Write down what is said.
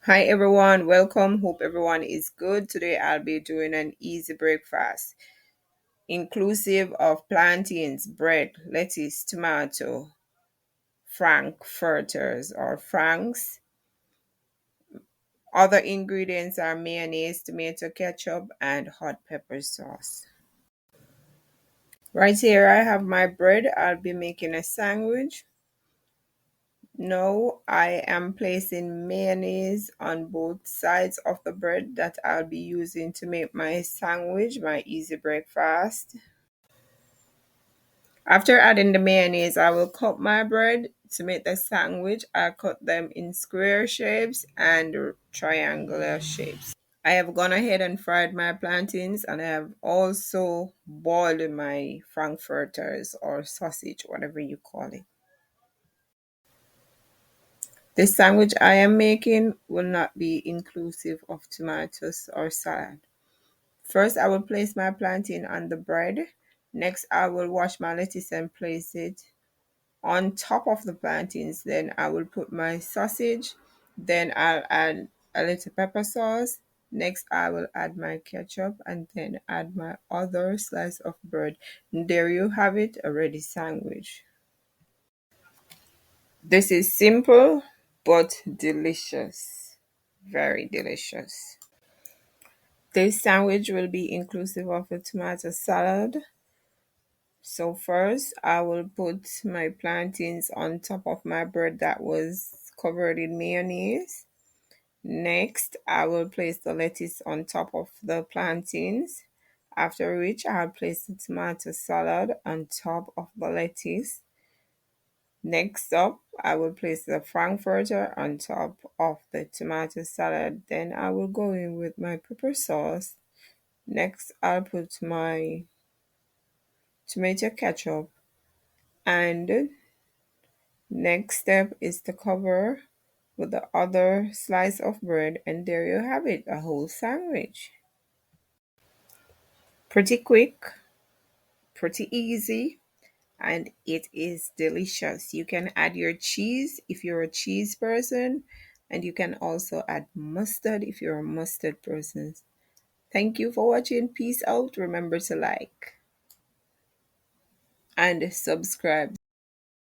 Hi everyone, welcome. Hope everyone is good. Today I'll be doing an easy breakfast inclusive of plantains, bread, lettuce, tomato, frankfurters or franks. Other ingredients are mayonnaise, tomato ketchup, and hot pepper sauce. Right here I have my bread. I'll be making a sandwich. Now I am placing mayonnaise on both sides of the bread that I'll be using to make my sandwich, my easy breakfast. After adding the mayonnaise, I will cut my bread to make the sandwich. I cut them in square shapes and triangular shapes. I have gone ahead and fried my plantains, and I have also boiled my frankfurters or sausage, whatever you call it. The sandwich I am making will not be inclusive of tomatoes or salad. First, I will place my plantain on the bread. Next, I will wash my lettuce and place it on top of the plantains. Then I will put my sausage. Then I'll add a little pepper sauce. Next, I will add my ketchup and then add my other slice of bread. And there you have it, a ready sandwich. This is simple but delicious. Very delicious. This sandwich will be inclusive of a tomato salad. So first, I will put my plantains on top of my bread that was covered in mayonnaise. Next, I will place the lettuce on top of the plantains. After which, I'll place the tomato salad on top of the lettuce. Next up, I will place the frankfurter on top of the tomato salad. Then I will go in with my pepper sauce. Next, I'll put my tomato ketchup. And next step is to cover with the other slice of bread. And there you have it, a whole sandwich. Pretty quick, pretty easy, and it is delicious. You can add your cheese if you're a cheese person, and you can also add mustard if you're a mustard person. Thank you for watching. Peace out. Remember to like and subscribe.